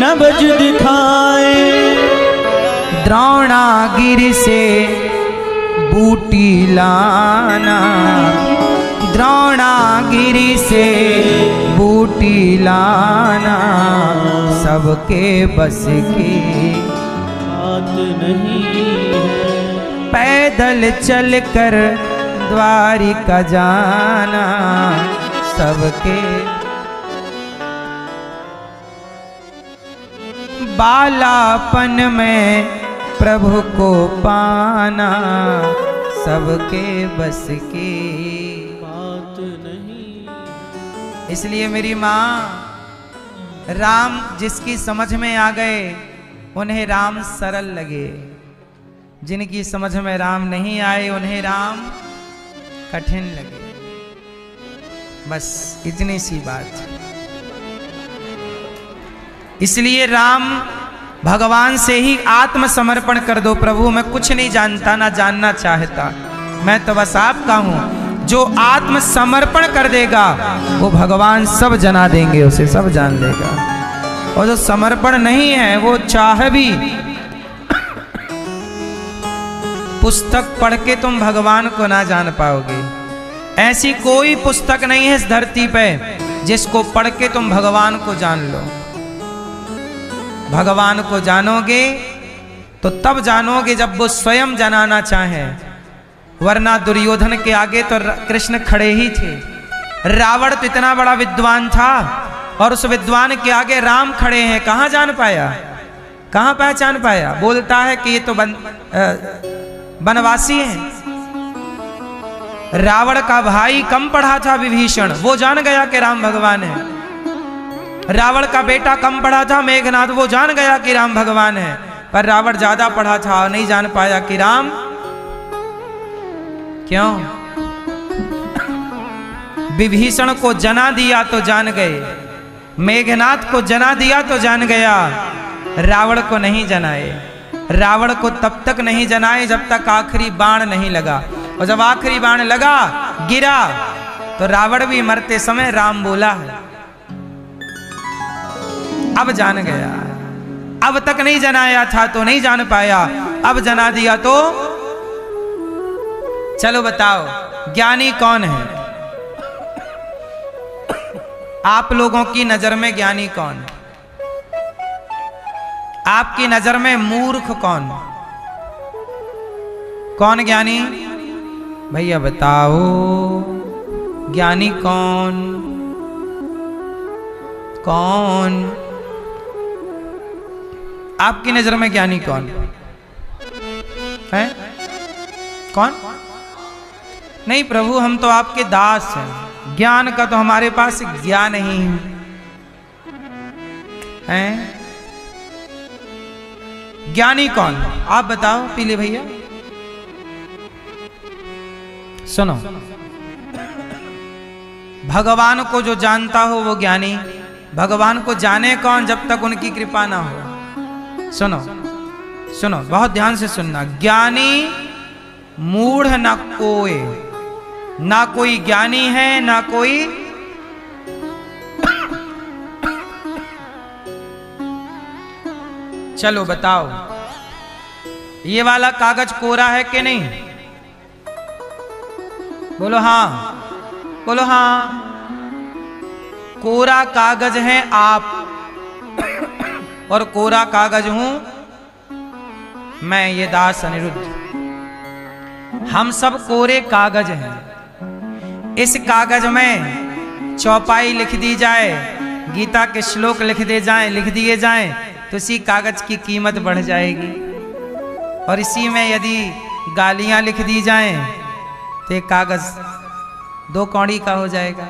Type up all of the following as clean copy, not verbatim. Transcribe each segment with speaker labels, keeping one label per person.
Speaker 1: नबज दिखाए।
Speaker 2: द्रोणागिरि से बूटी लाना, द्रोणागिरि से बूटी लाना सबके बस की
Speaker 1: बात नहीं है।
Speaker 2: पैदल चलकर द्वारिका जाना सबके, बालापन में प्रभु को पाना सबके बस की
Speaker 1: बात नहीं।
Speaker 2: इसलिए मेरी माँ, राम जिसकी समझ में आ गए उन्हें राम सरल लगे, जिनकी समझ में राम नहीं आए उन्हें राम कठिन लगे। बस इतनी सी बात। इसलिए राम भगवान से ही आत्मसमर्पण कर दो। प्रभु मैं कुछ नहीं जानता ना जानना चाहता, मैं तो बस आपका हूं। जो आत्मसमर्पण कर देगा वो भगवान सब जना देंगे, उसे सब जान लेगा। और जो समर्पण नहीं है वो चाह भी पुस्तक पढ़ के तुम भगवान को ना जान पाओगे। ऐसी कोई पुस्तक नहीं है इस धरती पे जिसको पढ़ के तुम भगवान को जान लो। भगवान को जानोगे तो तब जानोगे जब वो स्वयं जनाना चाहे, वरना दुर्योधन के आगे तो कृष्ण खड़े ही थे। रावण तो इतना बड़ा विद्वान था और उस विद्वान के आगे राम खड़े हैं, कहां जान पाया, कहां पहचान पाया। बोलता है कि ये तो वनवासी हैं। रावण का भाई कम पढ़ा था विभीषण, वो जान गया कि राम भगवान है। रावण का बेटा कम पढ़ा था मेघनाद, वो जान गया कि राम भगवान है। पर रावण ज्यादा पढ़ा था और नहीं जान पाया कि राम क्यों। विभीषण को जना दिया तो जान गए, मेघनाद को जना दिया तो जान गया, रावण को नहीं जनाए। रावण को तब तक नहीं जनाए जब तक आखिरी बाण नहीं लगा, और जब आखिरी बाण लगा गिरा तो रावण भी मरते समय राम बोला है। अब जान गया। अब तक नहीं जनाया था तो नहीं जान पाया, अब जना दिया तो। चलो बताओ ज्ञानी कौन है? आप लोगों की नजर में ज्ञानी कौन? आपकी नजर में मूर्ख कौन? कौन ज्ञानी? भैया बताओ ज्ञानी कौन? कौन आपकी नजर में ज्ञानी कौन है? कौन? नहीं प्रभु हम तो आपके दास हैं, ज्ञान का तो हमारे पास ज्ञान नहीं है। ज्ञानी कौन? आप बताओ पीले भैया। सुनो, भगवान को जो जानता हो वो ज्ञानी। भगवान को जाने कौन जब तक उनकी कृपा ना हो। सुनो सुनो बहुत ध्यान से सुनना। ज्ञानी मूढ़ ना कोई, ना कोई ज्ञानी है ना कोई चलो बताओ ये वाला कागज कोरा है कि नहीं? बोलो हाँ, बोलो हाँ। कोरा कागज है आप और कोरा कागज हूं मैं, ये दास अनिरुद्ध। हम सब कोरे कागज हैं। इस कागज में चौपाई लिख दी जाए, गीता के श्लोक लिख दिए जाएं तो इसी कागज की कीमत बढ़ जाएगी। और इसी में यदि गालियां लिख दी जाएं तो ये कागज 2 कौड़ी का हो जाएगा।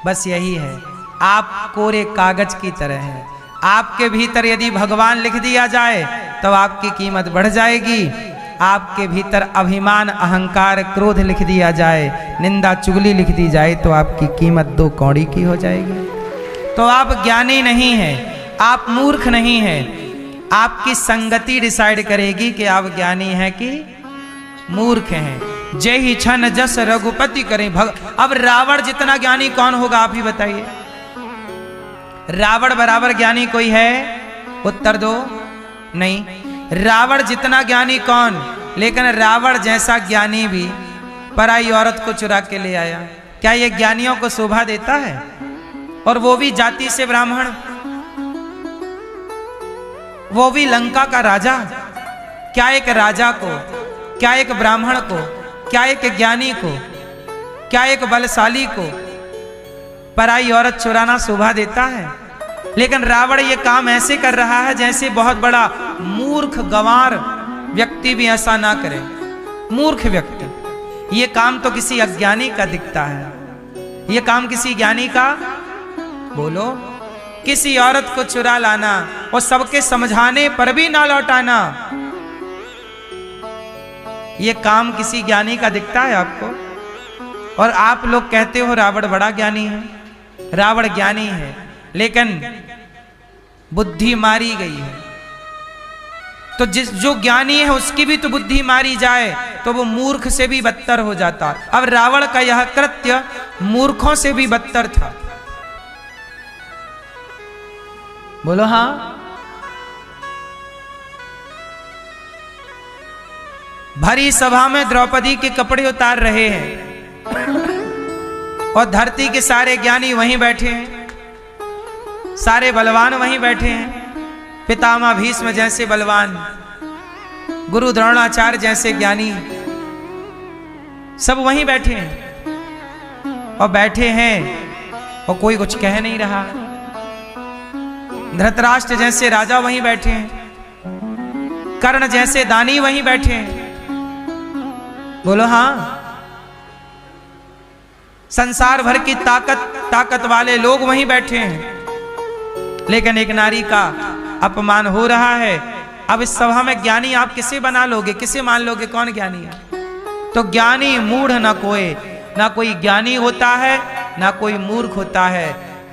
Speaker 2: बस यही है, आप कोरे कागज की तरह हैं। आपके भीतर यदि भगवान लिख दिया जाए तो आपकी कीमत बढ़ जाएगी। आपके भीतर अभिमान, अहंकार, क्रोध लिख दिया जाए, निंदा, चुगली लिख दी जाए तो आपकी कीमत 2 कौड़ी की हो जाएगी। तो आप ज्ञानी नहीं हैं, आप मूर्ख नहीं हैं। आपकी संगति डिसाइड करेगी कि आप ज्ञानी हैं कि मूर्ख हैं। जय ही छन जस रघुपति करें अब रावण जितना ज्ञानी कौन होगा आप ही बताइए। रावण बराबर ज्ञानी कोई है? उत्तर दो। नहीं। रावण जितना ज्ञानी कौन, लेकिन रावण जैसा ज्ञानी भी पराई औरत को चुरा के ले आया। क्या ये ज्ञानियों को शोभा देता है? और वो भी जाति से ब्राह्मण, वो भी लंका का राजा। क्या एक राजा को, क्या एक ब्राह्मण को, क्या एक ज्ञानी को, क्या एक बलशाली को पराई औरत चुराना शोभा देता है? लेकिन रावण ये काम ऐसे कर रहा है जैसे बहुत बड़ा मूर्ख गंवार व्यक्ति भी ऐसा ना करे। मूर्ख व्यक्ति, ये काम तो किसी अज्ञानी का दिखता है। ये काम किसी ज्ञानी का, बोलो, किसी औरत को चुरा लाना और सबके समझाने पर भी ना लौटाना, ये काम किसी ज्ञानी का दिखता है आपको? और आप लोग कहते हो रावण बड़ा ज्ञानी है। रावण ज्ञानी है, लेकिन बुद्धि मारी गई है। तो जो ज्ञानी है उसकी भी तो बुद्धि मारी जाए तो वो मूर्ख से भी बदतर हो जाता। अब रावण का यह कृत्य मूर्खों से भी बदतर था। बोलो हाँ। भरी सभा में द्रौपदी के कपड़े उतार रहे हैं और धरती के सारे ज्ञानी वहीं बैठे हैं, सारे बलवान वहीं बैठे हैं। पितामह भीष्म जैसे बलवान, गुरु द्रोणाचार्य जैसे ज्ञानी, सब वहीं बैठे हैं। और बैठे हैं और कोई कुछ कह नहीं रहा। धृतराष्ट्र जैसे राजा वहीं बैठे हैं, कर्ण जैसे दानी वहीं बैठे हैं। बोलो हाँ। संसार भर की ताकत वाले लोग वहीं बैठे हैं, लेकिन एक नारी का अपमान हो रहा है। अब इस सभा में ज्ञानी आप किसे बना लोगे, किसे मान लोगे, कौन ज्ञानी है? तो ज्ञानी मूढ़ न कोई, ना कोई ज्ञानी होता है ना कोई मूर्ख होता है।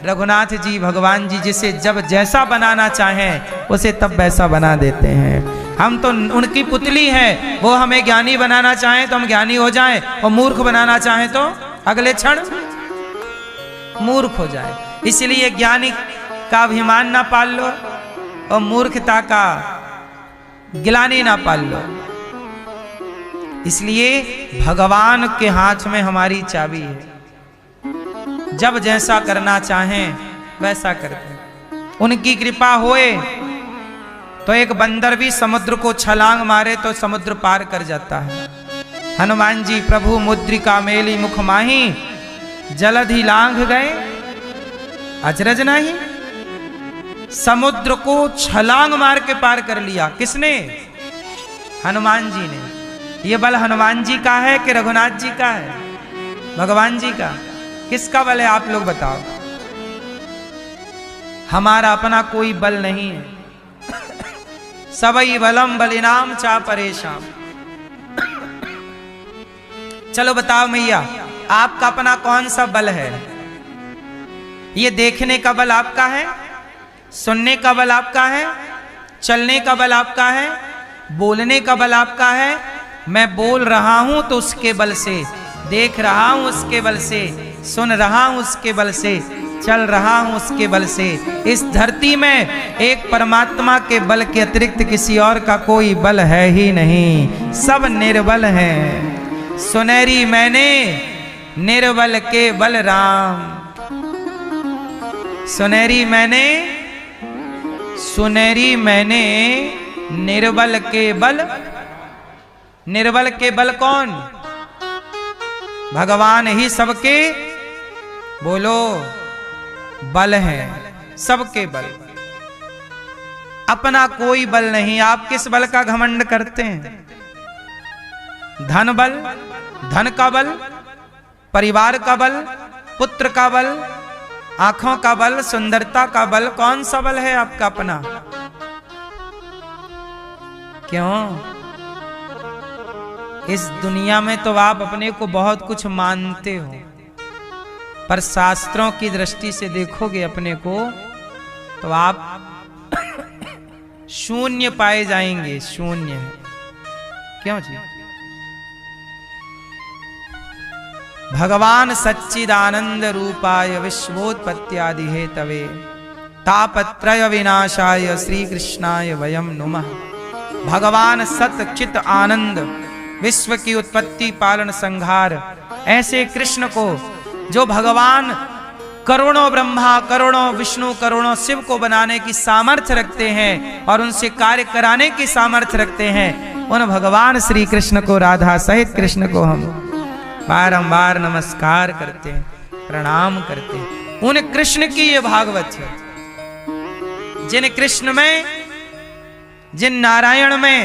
Speaker 2: रघुनाथ जी भगवान जी जिसे जब जैसा बनाना चाहें उसे तब वैसा बना देते हैं। हम तो उनकी पुतली हैं, वो हमें ज्ञानी बनाना चाहें तो हम ज्ञानी हो जाएं, और मूर्ख बनाना चाहें तो अगले क्षण मूर्ख हो जाए। इसलिए ज्ञानी का अभिमान ना पाल लो और मूर्खता का गिलानी ना पाल लो। इसलिए भगवान के हाथ में हमारी चाबी है, जब जैसा करना चाहें वैसा करते हैं। उनकी कृपा होए तो एक बंदर भी समुद्र को छलांग मारे तो समुद्र पार कर जाता है। हनुमान जी प्रभु मुद्रिका मेली मुख माही, जलधि लांघ गए अचरज नहीं। समुद्र को छलांग मार के पार कर लिया। किसने? हनुमान जी ने। ये बल हनुमान जी का है कि रघुनाथ जी का है? भगवान जी का। किसका बल है आप लोग बताओ? हमारा अपना कोई बल नहीं है। सबई बलम बलिनाम चा परेशान। चलो बताओ मैया, आपका अपना कौन सा बल है? ये देखने का बल आपका है, सुनने का बल आपका है, चलने का बल आपका है, बोलने का बल आपका है। मैं बोल रहा हूं तो उसके बल से, देख रहा हूं उसके बल से, सुन रहा हूं उसके बल से, चल रहा हूं उसके बल से। इस धरती में एक परमात्मा के बल के अतिरिक्त किसी और का कोई बल है ही नहीं, सब निर्बल हैं। सुनहरी मैंने निर्बल के बल राम, सुनहरी मैंने निर्बल के बल। निर्बल के बल कौन? भगवान ही सबके, बोलो, बल है, सबके बल। अपना कोई बल नहीं। आप किस बल का घमंड करते हैं? धन बल, धन का बल, परिवार का बल, पुत्र का बल, आंखों का बल, सुंदरता का बल। कौन सा बल है आपका अपना? क्यों? इस दुनिया में तो आप अपने को बहुत कुछ मानते हो, पर शास्त्रों की दृष्टि से देखोगे अपने को तो आप शून्य पाए जाएंगे। शून्य है। क्यों जी? भगवान सच्चिदानंद रूपाय विश्वोत्पत्त्यादि हेतवे तापत्रय विनाशाय श्री कृष्णाय वयम नुमः। भगवान सत चित आनंद, विश्व की उत्पत्ति पालन संहार, ऐसे कृष्ण को जो भगवान करोड़ों ब्रह्मा करोड़ों विष्णु करोड़ों शिव को बनाने की सामर्थ्य रखते हैं और उनसे कार्य कराने की सामर्थ्य रखते हैं, उन भगवान श्री कृष्ण को, राधा सहित कृष्ण को हम बारंबार नमस्कार करते हैं, प्रणाम करते हैं। उन कृष्ण की ये भागवत है, जिन कृष्ण में, जिन नारायण में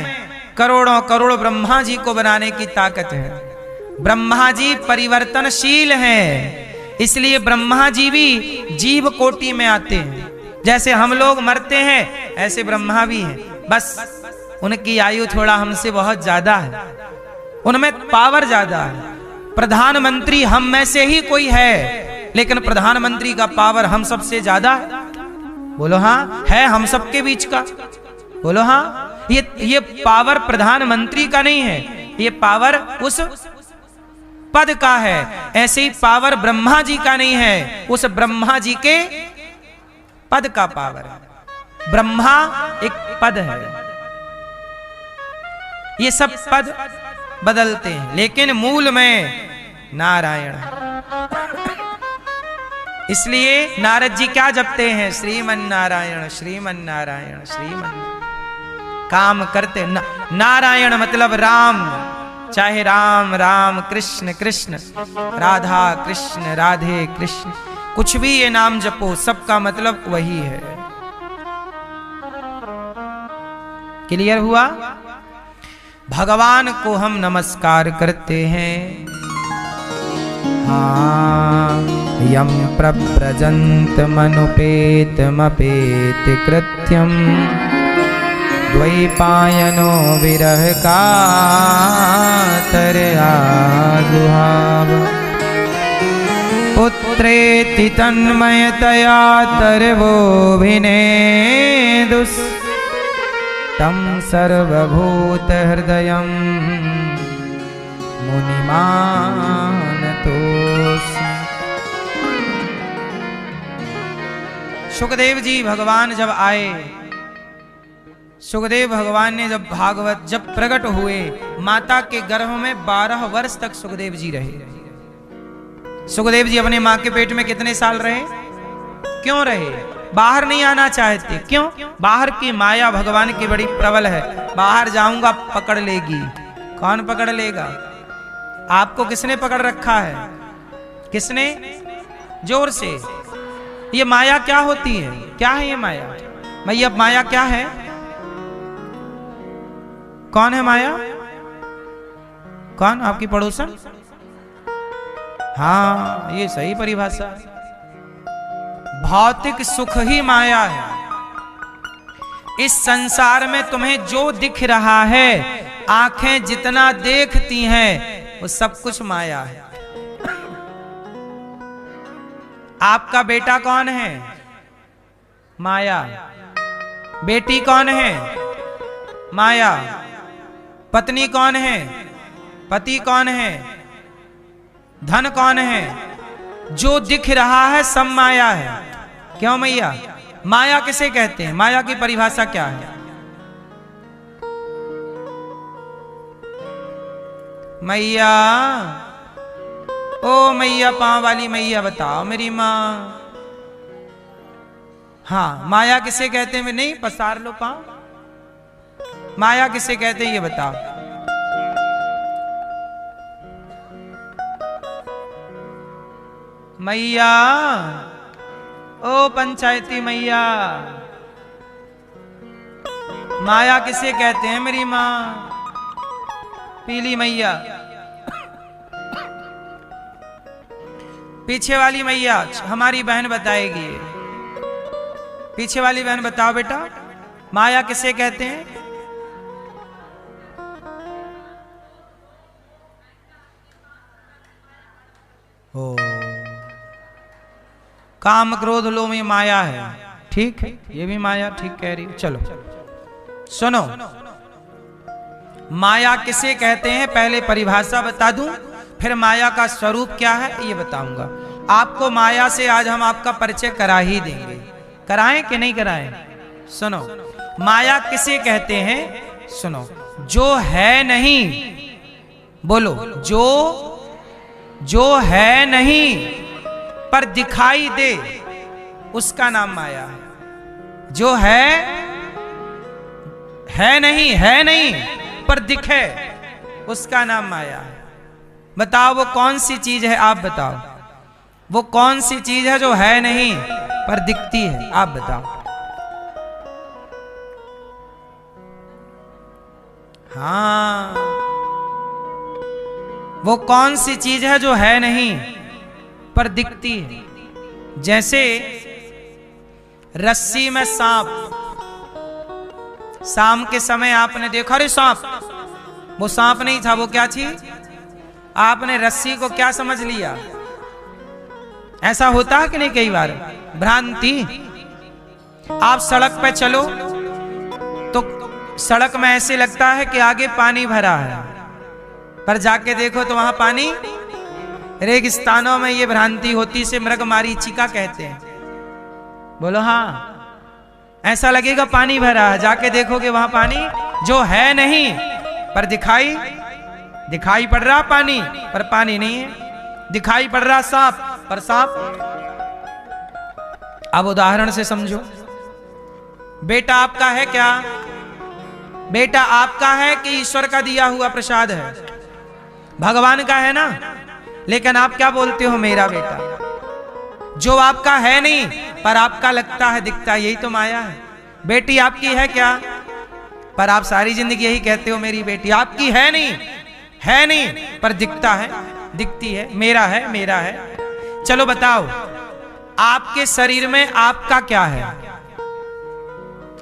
Speaker 2: करोड़ों करोड़ ब्रह्मा जी को बनाने की ताकत है। ब्रह्मा जी परिवर्तनशील हैं, इसलिए ब्रह्मा जी भी जीव कोटि में आते हैं। जैसे हम लोग मरते हैं ऐसे ब्रह्मा भी हैं, बस उनकी आयु थोड़ा हमसे बहुत ज्यादा है, उनमें पावर ज्यादा है। प्रधानमंत्री हम में से ही कोई है, लेकिन प्रधानमंत्री का पावर हम सबसे ज्यादा है। बोलो हाँ, है हम सबके बीच का। बोलो हाँ, ये पावर प्रधानमंत्री का नहीं है, ये पावर उस पद का है। ऐसे ही पावर ब्रह्मा जी का नहीं है, उस ब्रह्मा जी के पद का पावर है। ब्रह्मा एक पद है, ये सब पद बदलते हैं, लेकिन मूल में नारायण है। इसलिए नारद जी क्या जपते हैं? श्रीमन नारायण श्रीमन नारायण श्रीमन। काम करते नारायण मतलब राम, चाहे राम राम कृष्ण कृष्ण राधा कृष्ण राधे कृष्ण, कुछ भी ये नाम जपो, सबका मतलब वही है। क्लियर हुआ? भगवान को हम नमस्कार करते हैं। हाँ, यम प्रव्रजंत मनुपेतमपेत कृत्यम द्वैपायनो विरह कातरयाजुहाव पुत्रेति तन्मयतया तरवोभिनेदुस् तं सर्वभूतहृदयं मुनिमानतोऽस्मि। सुखदेव जी भगवान जब आए, सुखदेव भगवान ने जब भागवत जब प्रकट हुए, माता के गर्भ में 12 वर्ष तक सुखदेव जी रहे। सुखदेव जी अपने माँ के पेट में कितने साल रहे? क्यों रहे? बाहर नहीं आना चाहते। क्यों? बाहर की माया भगवान की बड़ी प्रबल है, बाहर जाऊंगा पकड़ लेगी। कौन पकड़ लेगा? आपको किसने पकड़ रखा है? किसने? जोर से। ये माया क्या होती है? क्या है ये माया? भैया माया क्या है? कौन है माया? कौन? आपकी पड़ोसन? हाँ, ये सही परिभाषा है। भौतिक सुख ही माया है। इस संसार में तुम्हें जो दिख रहा है, आंखें जितना देखती हैं, वो सब कुछ माया है। आपका बेटा कौन है? माया। बेटी कौन है? माया। पत्नी कौन है? पति कौन है? धन कौन है? जो दिख रहा है सब माया है। क्यों मैया? माया किसे कहते हैं? माया की परिभाषा क्या है? मैया, ओ मैया, पांव वाली मैया बताओ मेरी माँ। हाँ, माया किसे कहते हैं? नहीं, पसार लो पांव। माया किसे कहते हैं ये बताओ। मैया, ओ पंचायती मैया, माया किसे कहते हैं मेरी माँ? पीली मैया। पीछे वाली मैया हमारी बहन बताएगी। पीछे वाली बहन बताओ बेटा, माया किसे कहते हैं? ओ, काम क्रोध लोभ में माया है। ठीक है, ये भी माया ठीक कह रही। चलो सुनो, माया किसे कहते हैं पहले परिभाषा बता दूं, फिर माया का स्वरूप क्या है ये बताऊंगा। आपको माया से आज हम आपका परिचय करा ही देंगे। कराएं कि नहीं कराएं? सुनो, माया किसे कहते हैं? सुनो, जो है नहीं, बोलो, जो है नहीं पर दिखाई दे, उसका नाम माया है। जो है नहीं पर दिखे, उसका नाम माया है। बताओ वो कौन सी चीज है? आप बताओ, वो कौन सी चीज है जो है नहीं पर दिखती है? आप बताओ। हाँ, वो कौन सी चीज है जो है नहीं पर दिखती है? जैसे रस्सी में सांप, शाम के समय आपने देखा, अरे सांप, वो सांप नहीं था, वो क्या थी? आपने रस्सी को क्या समझ लिया? ऐसा होता है कि नहीं? कई बार भ्रांति। आप सड़क पे चलो तो सड़क में ऐसे लगता है कि आगे पानी भरा है, पर जाके देखो तो वहां पानी, रेगिस्तानों में ये भ्रांति होती से मृग मारीचिका कहते हैं। बोलो हाँ, ऐसा लगेगा पानी भरा है, जाके देखोगे वहां पानी जो है नहीं पर दिखाई पड़ रहा पानी, पर पानी नहीं है। दिखाई पड़ रहा सांप, पर सांप। अब उदाहरण से समझो, बेटा आपका है क्या? बेटा आपका है कि ईश्वर का दिया हुआ प्रसाद है? भगवान का है ना। लेकिन आप क्या बोलते हो? मेरा बेटा। जो आपका है नहीं पर आपका लगता है, दिखता है, यही तो माया है। बेटी आपकी है क्या? पर आप सारी जिंदगी यही कहते हो, मेरी बेटी। आपकी है नहीं पर दिखता है, दिखती है, मेरा है। चलो बताओ, आपके शरीर में आपका क्या है?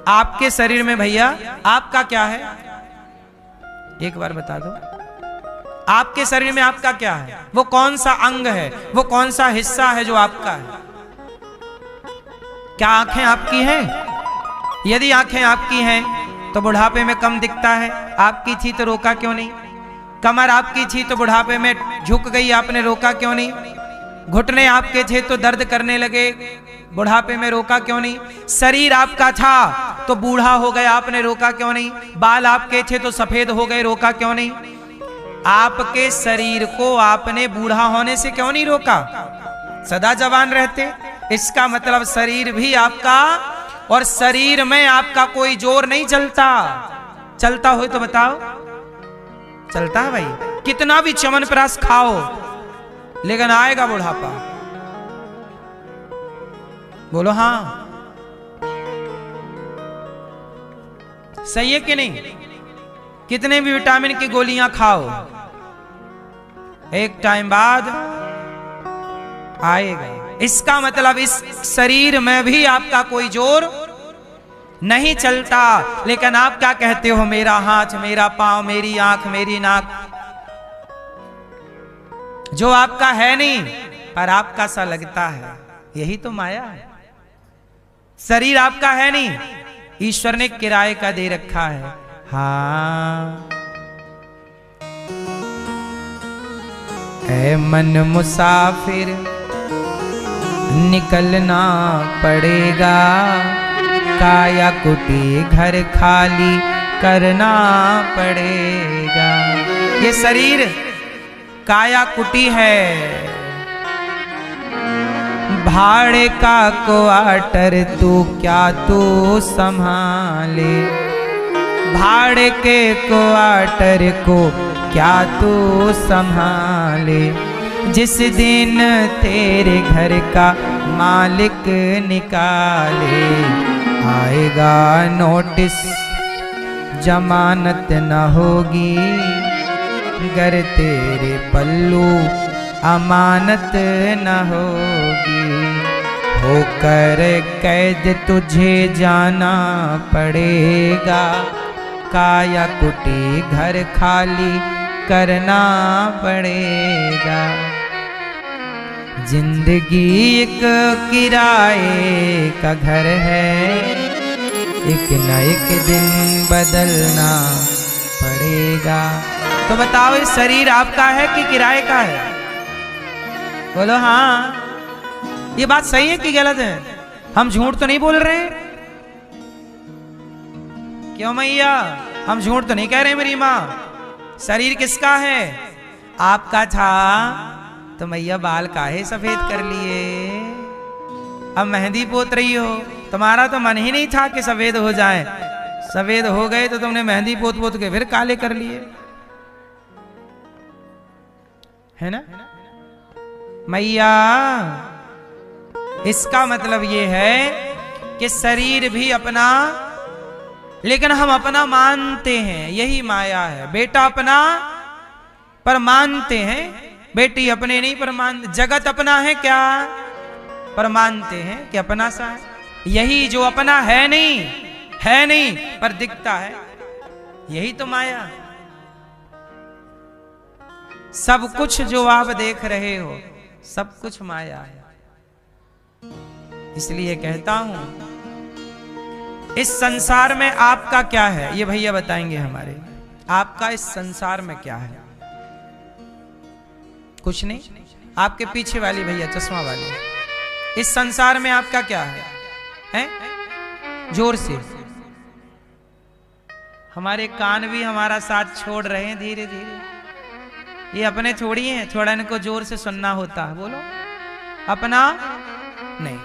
Speaker 2: आपके शरीर में भैया आपका क्या है? एक बार बता दो, आपके शरीर में आपका क्या है? वो कौन सा अंग है? वो कौन सा हिस्सा है जो आपका है? क्या आंखें आपकी हैं? यदि आंखें आपकी हैं तो बुढ़ापे में कम दिखता है। आपकी थी तो रोका क्यों नहीं? कमर आपकी थी तो बुढ़ापे में झुक गई, आपने रोका क्यों नहीं? घुटने आपके थे तो दर्द करने लगे, बुढ़ापे में रोका क्यों नहीं? शरीर आपका था तो बूढ़ा हो गया, आपने रोका क्यों नहीं? बाल आपके थे तो सफेद हो गए, रोका क्यों नहीं? आपके शरीर को आपने बूढ़ा होने से क्यों नहीं रोका? सदा जवान रहते। इसका मतलब शरीर भी आपका, और शरीर में आपका कोई जोर नहीं चलता। चलता हो तो बताओ, चलता है भाई? कितना भी च्यवनप्राश खाओ लेकिन आएगा बुढ़ापा। बोलो हाँ, सही है कि नहीं? कितने भी विटामिन की गोलियां खाओ, एक टाइम बाद आएगा। इसका मतलब इस शरीर में भी आपका कोई जोर नहीं चलता। लेकिन आप क्या कहते हो? मेरा हाथ, मेरा पांव, मेरी आंख, मेरी नाक। जो आपका है नहीं पर आपका सा लगता है, यही तो माया है। शरीर आपका है नहीं, ईश्वर ने किराए का दे रखा है। हाँ, ऐ मन मुसाफिर निकलना पड़ेगा, काया कुटी घर खाली करना पड़ेगा। ये शरीर काया कुटी है, भाड़े का क्वार्टर तू क्या तू संभाले, भाड़े के क्वार्टर को क्या तू संभाले। जिस दिन तेरे घर का मालिक निकाले, आएगा नोटिस जमानत न होगी, गर तेरे पल्लू अमानत न होगी। होकर कैद तुझे जाना पड़ेगा, काया कुटी घर खाली करना पड़ेगा। जिंदगी एक किराए का घर है, एक न एक दिन बदलना पड़ेगा। तो बताओ, ये शरीर आपका है कि किराए का है? बोलो हाँ। ये बात सही है कि गलत है? हम झूठ तो नहीं बोल रहे? क्यों मैया, हम झूठ तो नहीं कह रहे मेरी माँ? शरीर किसका है? आपका था तो मैया बाल काहे सफेद कर लिए? अब मेहंदी पोत रही हो, तुम्हारा तो मन ही नहीं था कि सफेद हो जाए। सफेद हो गए तो तुमने मेहंदी पोत पोत के फिर काले कर लिए, है ना मैया? इसका मतलब ये है कि शरीर भी अपना, लेकिन हम अपना मानते हैं, यही माया है। बेटा अपना पर मानते हैं, बेटी अपने नहीं पर मानते। जगत अपना है क्या? पर मानते हैं कि अपना सा है। यही जो अपना है नहीं पर दिखता है, यही तो माया। सब कुछ जो आप देख रहे हो सब कुछ माया है। इसलिए कहता हूं, इस संसार में आपका क्या है? ये भैया बताएंगे हमारे। आपका इस संसार में क्या है? कुछ नहीं। आपके पीछे वाली भैया चश्मा वाली, इस संसार में आपका क्या है? हैं? जोर से। हमारे कान भी हमारा साथ छोड़ रहे हैं धीरे धीरे। ये अपने थोड़ी हैं, थोड़ा इनको जोर से सुनना होता है। बोलो, अपना नहीं।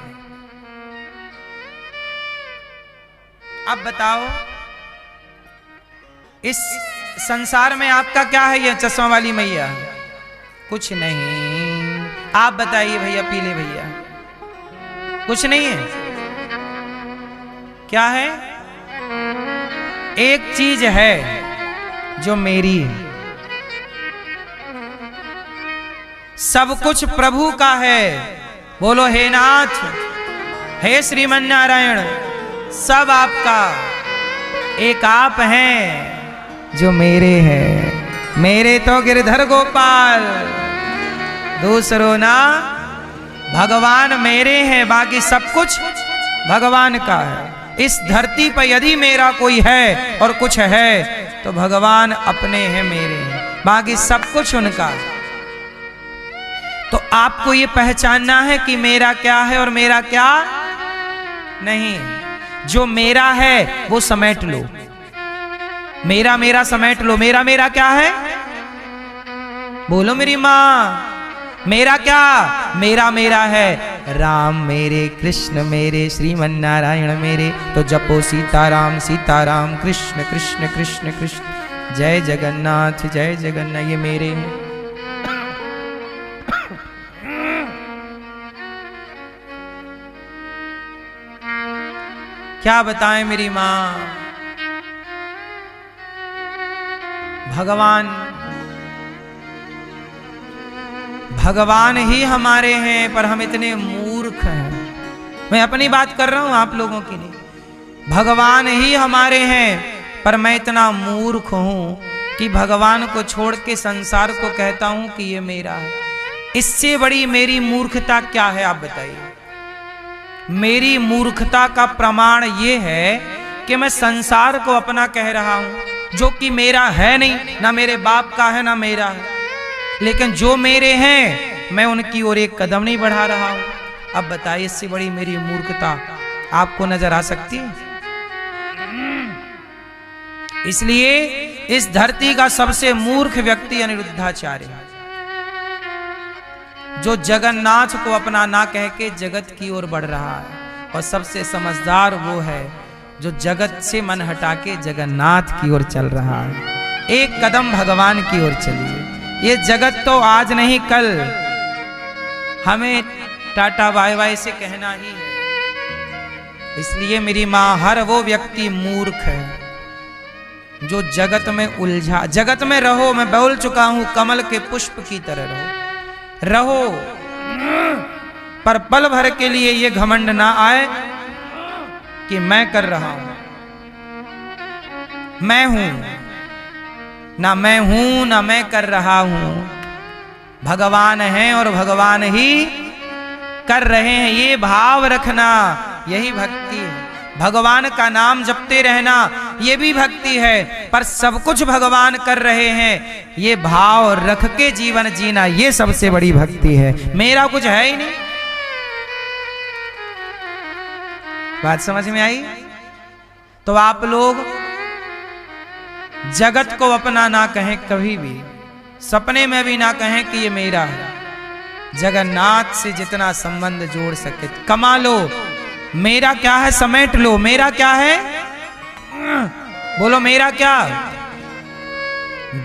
Speaker 2: अब बताओ, इस संसार में आपका क्या है? ये चश्मा वाली मैया, कुछ नहीं। आप बताइए भैया, पीले भैया, कुछ नहीं है। क्या है? एक चीज है जो मेरी है। सब कुछ प्रभु का है। बोलो, हे नाथ, हे श्रीमन नारायण, सब आपका। एक आप हैं जो मेरे हैं। मेरे तो गिरधर गोपाल, दूसरों ना। भगवान मेरे हैं, बाकी सब कुछ भगवान का है। इस धरती पर यदि मेरा कोई है और कुछ है तो भगवान अपने हैं, मेरे हैं, बाकी सब कुछ उनका। तो आपको ये पहचानना है कि मेरा क्या है और मेरा क्या नहीं। जो मेरा है वो समेट लो। मेरा मेरा समेट लो। मेरा मेरा क्या है? बोलो मेरी माँ, मेरा क्या? मेरा मेरा है राम मेरे, कृष्ण मेरे, श्रीमन नारायण मेरे। तो जपो सीताराम सीताराम, कृष्ण कृष्ण कृष्ण कृष्ण, जय जगन्नाथ जय जगन्नाथ। ये मेरे हैं। क्या बताएं मेरी माँ? भगवान ही हमारे हैं, पर हम इतने मूर्ख हैं। मैं अपनी बात कर रहा हूं, आप लोगों की नहीं। भगवान ही हमारे हैं, पर मैं इतना मूर्ख हूं कि भगवान को छोड़ के संसार को कहता हूं कि ये मेरा है। इससे बड़ी मेरी मूर्खता क्या है? आप बताइए। मेरी मूर्खता का प्रमाण ये है कि मैं संसार को अपना कह रहा हूं, जो कि मेरा है नहीं, ना मेरे बाप का है ना मेरा है। लेकिन जो मेरे हैं मैं उनकी ओर एक कदम नहीं बढ़ा रहा हूं। अब बताइए, इससे बड़ी मेरी मूर्खता आपको नजर आ सकती है? इसलिए इस धरती का सबसे मूर्ख व्यक्ति अनिरुद्धाचार्य है, जो जगन्नाथ को अपना ना कह के जगत की ओर बढ़ रहा है। और सबसे समझदार वो है जो जगत से मन हटा के जगन्नाथ की ओर चल रहा है। एक कदम भगवान की ओर चलिए। ये जगत तो आज नहीं कल हमें टाटा बाय बाय से कहना ही है। इसलिए मेरी माँ, हर वो व्यक्ति मूर्ख है जो जगत में उलझा। जगत में रहो, मैं बोल चुका हूं, कमल के पुष्प की तरह रहो, पर पल भर के लिए ये घमंड ना आए कि मैं कर रहा हूं, मैं हूं। ना मैं हूं ना मैं कर रहा हूं, भगवान है और भगवान ही कर रहे हैं। ये भाव रखना, यही भक्ति है। भगवान का नाम जपते रहना, ये भी भक्ति है। पर सब कुछ भगवान कर रहे हैं, ये भाव रख के जीवन जीना, ये सबसे बड़ी भक्ति है। मेरा कुछ है ही नहीं। बात समझ में आई? तो आप लोग जगत को अपना ना कहें, कभी भी सपने में भी ना कहें कि ये मेरा है। जगन्नाथ से जितना संबंध जोड़ सके कमा लो। मेरा क्या है समेट लो। मेरा क्या है? बोलो मेरा क्या?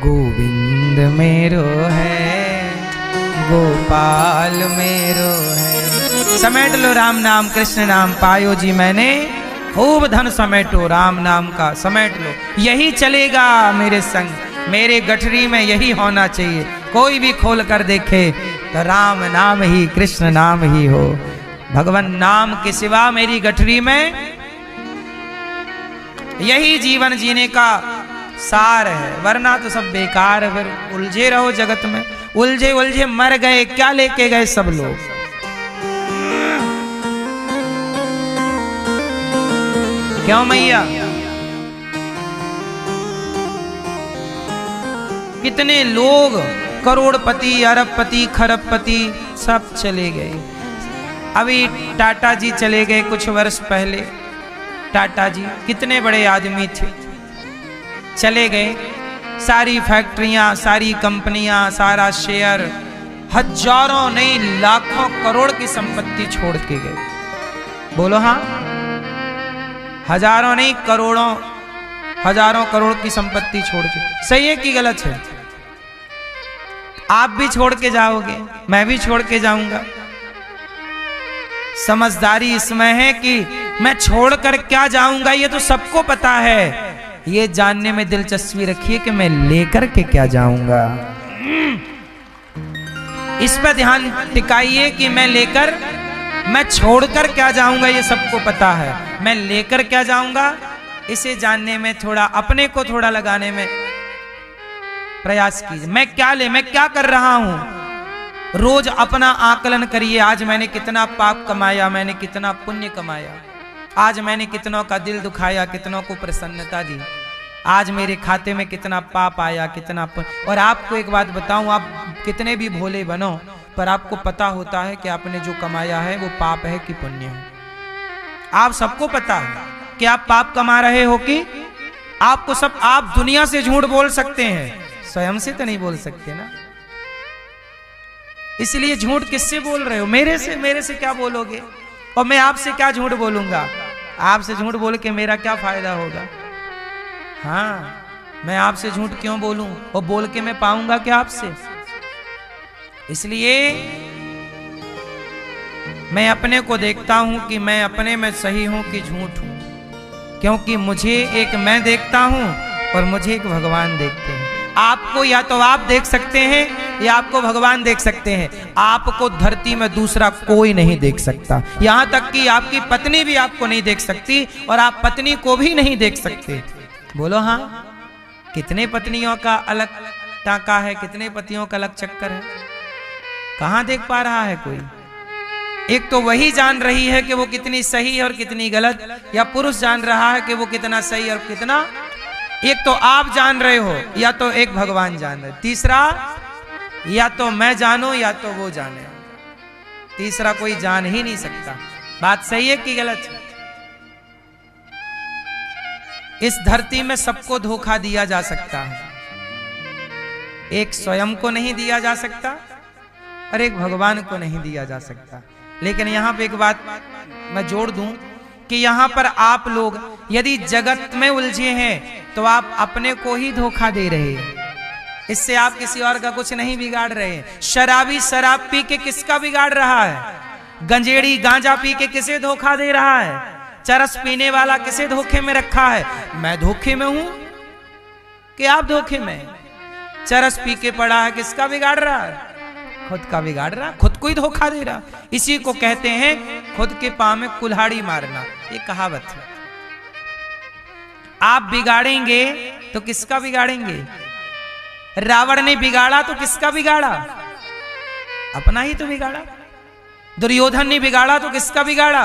Speaker 2: गोविंद मेरो है, गोपाल मेरो है। समेट लो राम नाम कृष्ण नाम पायो जी मैंने, खूब धन समेटो राम नाम का समेट लो। यही चलेगा मेरे संग, मेरे गठरी में यही होना चाहिए। कोई भी खोल कर देखे तो राम नाम ही कृष्ण नाम ही हो। भगवान नाम के सिवा मेरी गठरी में यही जीवन जीने का सार है, वरना तो सब बेकार है। फिर उलझे रहो जगत में, उलझे उलझे मर गए, क्या लेके गए सब लोग। क्यों मैया? कितने लोग करोड़पति, अरबपति, खरबपति सब चले गए। अभी टाटा जी चले गए कुछ वर्ष पहले। टाटा जी कितने बड़े आदमी थे, चले गए। सारी फैक्ट्रियां, सारी कंपनियां, सारा शेयर, हजारों नहीं लाखों करोड़ की संपत्ति छोड़ के गए। बोलो हाँ? हजारों नहीं करोड़ों, हजारों करोड़ की संपत्ति छोड़ के। सही है कि गलत है? आप भी छोड़ के जाओगे, मैं भी छोड़ के जाऊंगा। समझदारी इसमें है कि मैं छोड़कर क्या जाऊंगा ये तो सबको पता है। ये जानने में दिलचस्पी रखिए कि मैं लेकर के क्या जाऊंगा। इस पर ध्यान टिकाइए कि मैं लेकर, मैं छोड़कर क्या जाऊंगा ये सबको पता है। मैं लेकर क्या जाऊंगा इसे जानने में थोड़ा, अपने को थोड़ा लगाने में प्रयास कीजिए। मैं क्या ले, मैं क्या कर रहा हूं। रोज अपना आकलन करिए। आज मैंने कितना पाप कमाया, मैंने कितना पुण्य कमाया। आज मैंने कितनों का दिल दुखाया, कितनों को प्रसन्नता दी। आज मेरे खाते में कितना पाप आया, कितना पुण्य। और आपको एक बात बताऊं, आप कितने भी भोले बनो, पर आपको पता होता है कि आपने जो कमाया है वो पाप है कि पुण्य है। आप सबको पता है कि आप पाप कमा रहे हो कि आपको सब। आप दुनिया से झूठ बोल सकते हैं, स्वयं से तो नहीं बोल सकते ना। इसलिए झूठ किससे बोल रहे हो? मेरे से क्या बोलोगे? और मैं आपसे क्या झूठ बोलूंगा? आपसे झूठ बोल के मेरा क्या फायदा होगा? हाँ, मैं आपसे झूठ क्यों बोलूं? और बोल के मैं पाऊंगा क्या आपसे? इसलिए मैं अपने को देखता हूं कि मैं अपने में सही हूं कि झूठ हूं। क्योंकि मुझे एक मैं देखता हूं और मुझे एक भगवान देखते हैं। आपको या तो आप देख सकते हैं या आपको भगवान देख सकते हैं। आपको धरती में दूसरा कोई नहीं देख सकता। यहां तक कि आपकी पत्नी भी आपको नहीं देख सकती और आप पत्नी को भी नहीं देख सकते। बोलो हाँ? कितने पत्नियों का अलग टाका है, कितने पतियों का अलग चक्कर है। कहां देख पा रहा है कोई? एक तो वही जान रही है कि वो कितनी सही और कितनी गलत, या पुरुष जान रहा है कि वो कितना सही और कितना। एक तो आप जान रहे हो या तो एक भगवान जान रहे। तीसरा या तो मैं जानूं या तो वो जाने। तीसरा कोई जान ही नहीं सकता। बात सही है कि गलत है? इस धरती में सबको धोखा दिया जा सकता है, एक स्वयं को नहीं दिया जा सकता और एक भगवान को नहीं दिया जा सकता। लेकिन यहां पे एक बात मैं जोड़ दूं कि यहां पर आप लोग यदि जगत में उलझे हैं तो आप अपने को ही धोखा दे रहे हैं। इससे आप किसी और का कुछ नहीं बिगाड़ रहे हैं। शराबी शराब पी के किसका बिगाड़ रहा है? गंजेड़ी गांजा पी के किसे धोखा दे रहा है? चरस पीने वाला किसे धोखे में रखा है? मैं धोखे में हूं कि आप धोखे में? चरस पी के पड़ा है, किसका बिगाड़ रहा है? खुद का बिगाड़ रहा, खुद को ही धोखा दे रहा। इसी को कहते हैं खुद के पांव में कुल्हाड़ी मारना। ये कहावत है। आप बिगाड़ेंगे तो किसका बिगाड़ेंगे? रावण ने बिगाड़ा तो किसका बिगाड़ा? अपना ही तो बिगाड़ा। दुर्योधन ने बिगाड़ा तो किसका बिगाड़ा?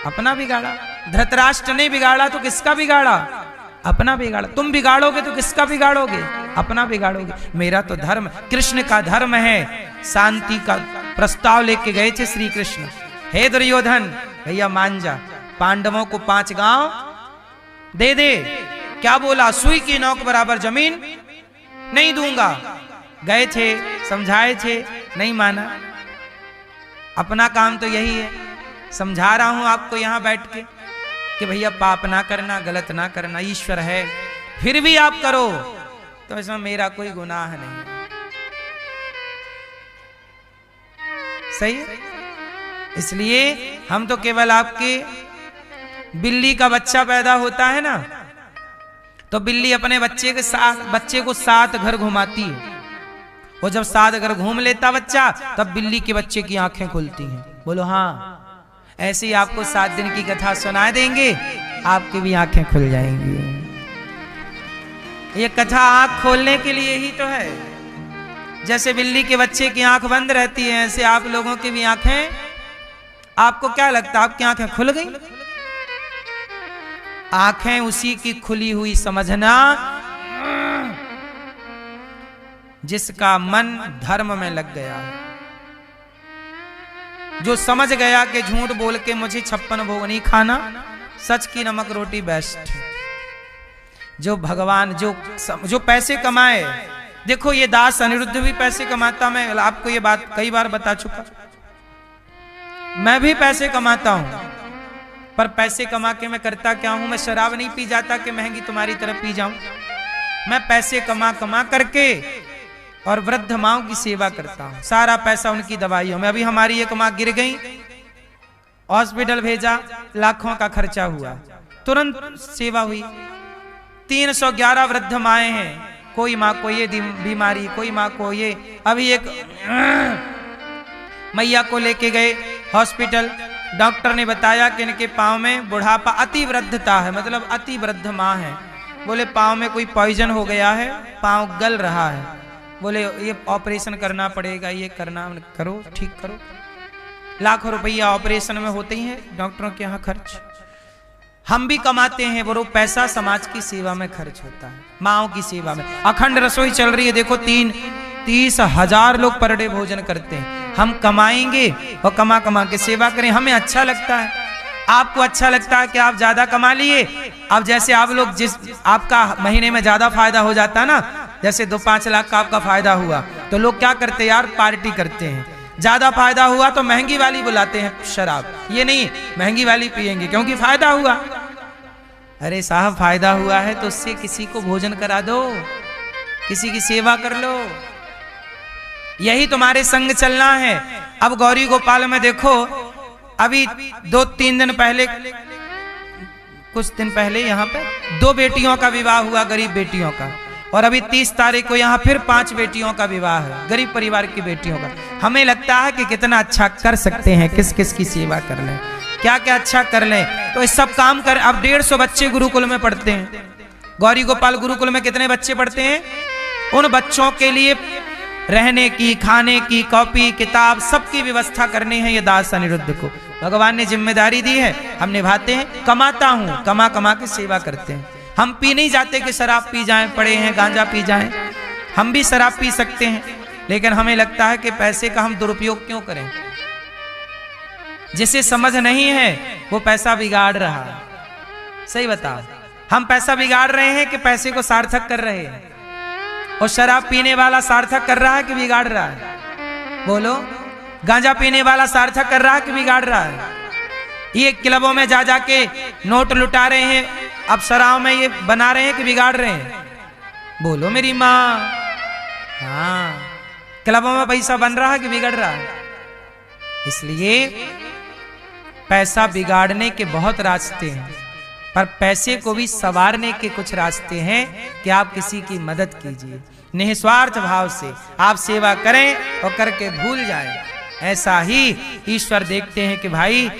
Speaker 2: अपना बिगाड़ा। धृतराष्ट्र ने बिगाड़ा तो किसका बिगाड़ा? अपना बिगाड़ा। तुम बिगाड़ोगे तो किसका बिगाड़ोगे? अपना बिगाड़ोगे। मेरा तो धर्म, कृष्ण का धर्म है। शांति का प्रस्ताव लेके गए थे श्री कृष्ण। हे दुर्योधन, भैया मान जा, पांडवों को 5 गांव दे दे। क्या बोला? सुई की नोक बराबर जमीन नहीं दूंगा। गए थे, समझाए थे, नहीं माना। अपना काम तो यही है, समझा रहा हूं आपको यहां बैठ के कि भैया पाप ना करना, गलत ना करना, ईश्वर है, फिर भी आप करो तो इसमें मेरा कोई गुनाह नहीं। सही है? इसलिए हम तो केवल आपके बिल्ली का बच्चा पैदा होता है ना, तो बिल्ली अपने बच्चे को 7 घर घुमाती है। वो जब 7 घर घूम लेता बच्चा, तब बिल्ली के बच्चे की आंखें खुलती हैं। बोलो हाँ। ऐसे ही आपको 7 दिन की कथा सुना देंगे, आपकी भी आंखें खुल जाएंगी। ये कथा आंख खोलने के लिए ही तो है। जैसे बिल्ली के बच्चे की आंख बंद रहती है, ऐसे आप लोगों की भी आंखें, आपको क्या लगता है आपकी आंखें खुल गई? आंखें उसी की खुली हुई समझना जिसका मन धर्म में लग गया है, जो समझ गया कि झूठ बोल के मुझे 56 भोग नहीं खाना, सच की नमक रोटी बेस्ट। जो भगवान जो पैसे कमाए, देखो ये दास अनिरुद्ध भी पैसे कमाता, मैं आपको ये बात कई बार बता चुका। मैं भी पैसे कमाता हूं, पर पैसे कमा के मैं करता क्या हूं? मैं शराब नहीं पी जाता कि महंगी तुम्हारी तरफ पी जाऊं। मैं पैसे कमा करके और वृद्ध माओं की सेवा करता हूं। सारा पैसा उनकी दवाइयों में। अभी हमारी एक मां गिर गई, हॉस्पिटल भेजा, लाखों का खर्चा हुआ, तुरंत सेवा हुई। 311 वृद्ध माएं हैं, कोई माँ को ये बीमारी, कोई माँ को ये। अभी एक मैया को लेके गए हॉस्पिटल, डॉक्टर ने बताया कि इनके पाँव में बुढ़ापा, अति वृद्धता है, मतलब अति वृद्ध माँ है। बोले पाँव में कोई पॉइजन हो गया है, पाँव गल रहा है। बोले ये ऑपरेशन करना पड़ेगा, ये करना, करो, ठीक करो। लाखों रुपया ऑपरेशन में होते ही हैं डॉक्टरों के यहाँ खर्च। हम भी कमाते हैं, वो पैसा समाज की सेवा में खर्च होता है, माओं की सेवा में। अखंड रसोई चल रही है, देखो 30,000 लोग पर डे भोजन करते हैं। हम कमाएंगे और कमा के सेवा करें, हमें अच्छा लगता है। आपको अच्छा लगता है कि आप ज्यादा कमा लिए। अब जैसे आप लोग आपका महीने में ज्यादा फायदा हो जाता है ना, जैसे 2-5 लाख का आपका फायदा हुआ, तो लोग क्या करते हैं यार? पार्टी करते हैं। ज्यादा फायदा हुआ तो महंगी वाली बुलाते हैं शराब, ये नहीं महंगी वाली पिएंगे क्योंकि फायदा हुआ। अरे साहब फायदा हुआ है तो उससे किसी को भोजन करा दो, किसी की सेवा कर लो, यही तुम्हारे संग चलना है। अब गौरी गोपाल में देखो, अभी 2-3 दिन पहले, कुछ दिन पहले यहाँ पे 2 बेटियों का विवाह हुआ, गरीब बेटियों का। और अभी 30 तारीख को यहाँ फिर 5 बेटियों का विवाह है, गरीब परिवार की बेटियों का। हमें लगता है कि कितना अच्छा कर सकते हैं, किस किस की सेवा कर लें, क्या क्या अच्छा कर लें, तो इस सब काम कर। अब 150 बच्चे गुरुकुल में पढ़ते हैं। गौरी गोपाल गुरुकुल में कितने बच्चे पढ़ते हैं? उन बच्चों के लिए रहने की, खाने की, कॉपी किताब सबकी व्यवस्था करनी है। ये दास अनिरुद्ध को भगवान ने जिम्मेदारी दी है, हम निभाते हैं। कमाता हूं, कमा के सेवा करते हैं। हम पी नहीं जाते कि शराब पी जाएं, पड़े हैं गांजा पी जाएं। हम भी शराब पी सकते हैं, लेकिन हमें लगता है कि पैसे का हम दुरुपयोग क्यों करें। जिसे समझ नहीं है वो पैसा बिगाड़ रहा है। सही बताओ, हम पैसा बिगाड़ रहे हैं कि पैसे को सार्थक कर रहे हैं? और शराब पीने वाला सार्थक कर रहा है कि बिगाड़ रहा है? बोलो, गांजा पीने वाला सार्थक कर रहा है कि बिगाड़ रहा है? ये क्लबों में जा जाके नोट लुटा रहे हैं, अब शराब में ये बना रहे हैं कि बिगाड़ रहे हैं? बोलो मेरी माँ। हाँ, क्लबों में पैसा बन रहा है कि बिगड़ रहा है? इसलिए पैसा बिगाड़ने के बहुत रास्ते हैं, पर पैसे को भी संवारने के कुछ रास्ते हैं कि आप किसी की मदद कीजिए, निस्वार्थ भाव से आप सेवा करें और करके भूल जाएं। ऐसा ही ईश्वर देखते हैं कि भाई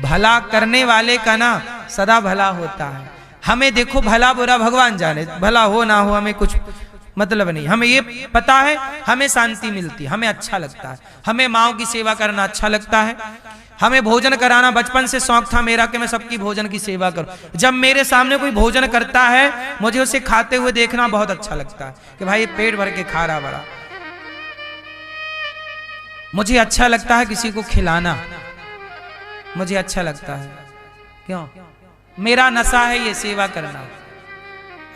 Speaker 2: भला करने वाले का ना सदा भला होता है। हमें देखो भला बुरा भगवान जाने, भला हो ना हो हमें कुछ मतलब नहीं। हमें ये पता है, हमें शांति मिलती, हमें अच्छा लगता है, हमें माओ की सेवा करना अच्छा लगता है। हमें भोजन कराना बचपन से शौक था मेरा कि मैं सबकी भोजन की सेवा करूं। जब मेरे सामने कोई भोजन करता है मुझे उसे खाते हुए देखना बहुत अच्छा लगता है कि भाई पेट भर के खा रहा बड़ा। मुझे अच्छा लगता है किसी को खिलाना, मुझे अच्छा लगता है। क्यों? मेरा नशा है ये सेवा करना।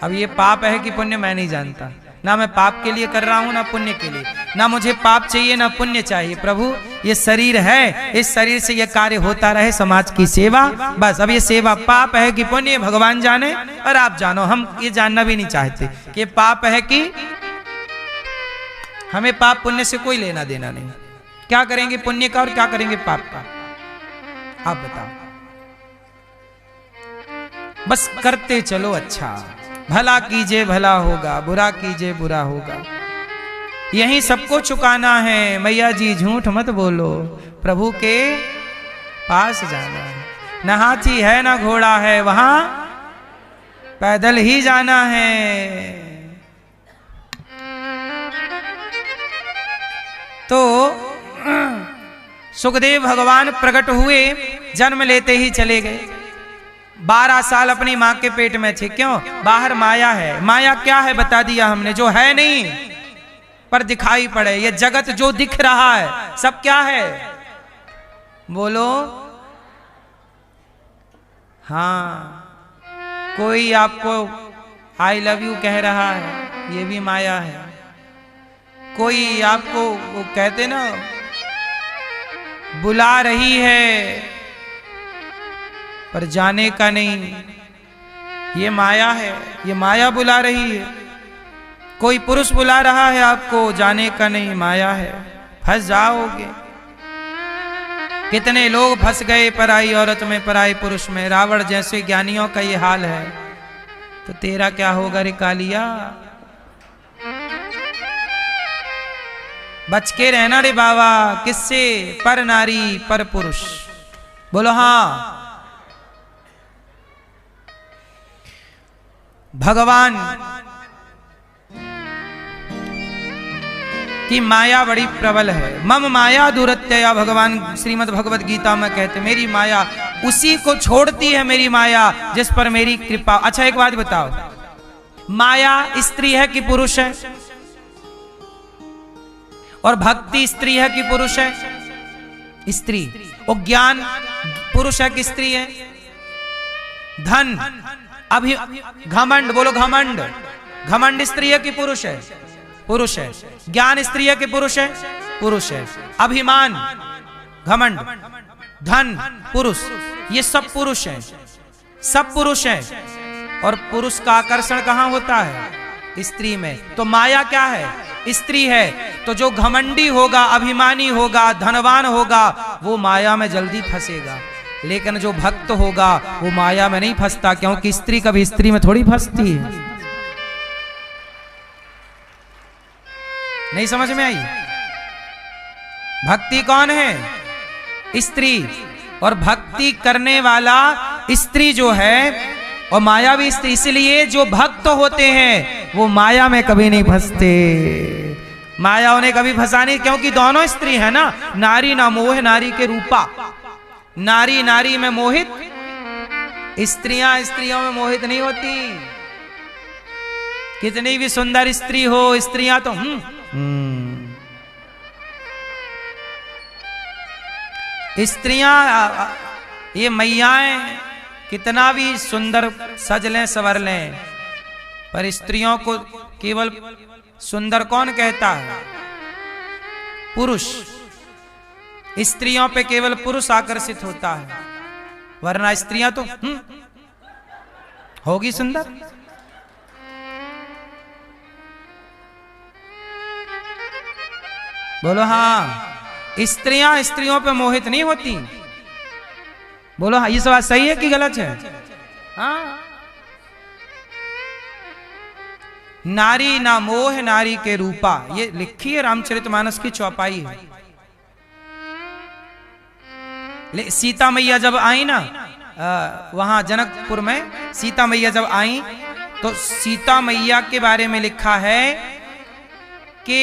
Speaker 2: अब ये पाप है कि पुण्य मैं नहीं जानता, ना मैं पाप के लिए कर रहा हूं ना पुण्य के लिए, ना मुझे पाप चाहिए ना पुण्य चाहिए। प्रभु ये शरीर है, इस शरीर से ये कार्य होता रहे, समाज की सेवा, बस। अब ये सेवा पाप है कि पुण्य भगवान जाने और आप जानो, हम ये जानना भी नहीं चाहते कि पाप है कि, हमें पाप पुण्य से कोई लेना देना नहीं। क्या करेंगे पुण्य का और क्या करेंगे पाप का, आप बताओ। बस करते चलो अच्छा, भला कीजिए भला होगा, बुरा कीजिए बुरा होगा, यही सबको चुकाना है। मैया जी झूठ मत बोलो, प्रभु के पास जाना है। न हाथी है न घोड़ा है, वहां पैदल ही जाना है। तो सुखदेव भगवान प्रकट हुए, जन्म लेते ही चले गए। 12 साल अपनी मां के पेट में थे। क्यों? बाहर माया है। माया क्या है बता दिया हमने, जो है नहीं पर दिखाई पड़े। ये जगत जो दिख रहा है सब क्या है, बोलो। हाँ, कोई आपको आई लव यू कह रहा है, ये भी माया है। कोई आपको वो कहते ना बुला रही है पर जाने का नहीं, ये माया है, ये माया बुला रही है। कोई पुरुष बुला रहा है आपको, जाने का नहीं, माया है, फंस जाओगे। कितने लोग फंस गए पराई औरत में, पराई पुरुष में। रावण जैसे ज्ञानियों का ये हाल है, तो तेरा क्या होगा रे कालिया। बच के रहना रे बाबा। किससे? पर नारी पर पुरुष। बोलो हाँ। भगवान की माया बड़ी प्रबल है। मम माया दुरत्यया, भगवान श्रीमद् भगवत गीता में कहते, मेरी माया उसी को छोड़ती है, मेरी माया जिस पर मेरी कृपा। अच्छा एक बात बताओ, माया स्त्री है कि पुरुष है? और भक्ति स्त्री है कि पुरुष है? स्त्री। और ज्ञान पुरुष है कि स्त्री है? धन, अभी घमंड, बोलो घमंड, घमंड स्त्री है कि पुरुष है? पुरुष है। ज्ञान स्त्री है कि पुरुष है? पुरुष है। अभिमान, घमंड, धन, पुरुष, ये सब पुरुष है, सब पुरुष है। और पुरुष का आकर्षण कहां होता है? स्त्री में। तो माया क्या है? स्त्री है। तो जो घमंडी होगा, अभिमानी होगा, धनवान होगा, वो माया में जल्दी फंसेगा। लेकिन जो भक्त होगा वो माया में नहीं फंसता, क्योंकि स्त्री कभी स्त्री में थोड़ी फंसती है। नहीं समझ में आई? भक्ति कौन है? स्त्री। और भक्ति करने वाला स्त्री जो है, और माया भी स्त्री। इसलिए जो भक्त होते हैं वो माया में कभी नहीं फंसते। माया उन्हें कभी फंसा नहीं, क्योंकि दोनों स्त्री है ना। नारी ना मोह नारी के रूपा, नारी नारी में मोहित, स्त्रियां स्त्रियों में मोहित नहीं होती। कितनी भी सुंदर स्त्री हो, स्त्रियां तो स्त्रियां, ये मैयाएं कितना भी सुंदर सज लें संवर लें, पर स्त्रियों को केवल सुंदर कौन कहता है? पुरुष। स्त्रियों पे केवल पुरुष आकर्षित होता है, वरना स्त्रियां तो होगी सुंदर। बोलो हाँ। स्त्रियां स्त्रियों पे मोहित नहीं होती। बोलो हाँ। ये बात सही है कि गलत है? हाँ। नारी ना मोह नारी के रूपा, ये लिखी है रामचरितमानस की चौपाई है। सीता मैया जब आई ना, वहां जनकपुर में सीता मैया जब आई, तो सीता मैया के बारे में लिखा है कि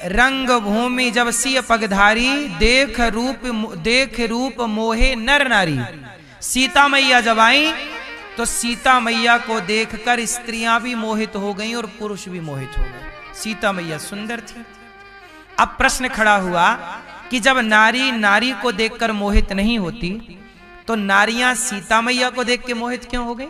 Speaker 2: रंग भूमि जब सिय पगधारी, देख रूप मोहे नर नारी। सीता मैया जब आई तो सीता मैया को देखकर स्त्रियां भी मोहित हो गईं और पुरुष भी मोहित हो गए। सीता मैया सुंदर थी। अब प्रश्न खड़ा हुआ कि जब नारी नारी को देखकर मोहित नहीं होती, तो नारियां सीता मैया को देख के मोहित क्यों हो गई?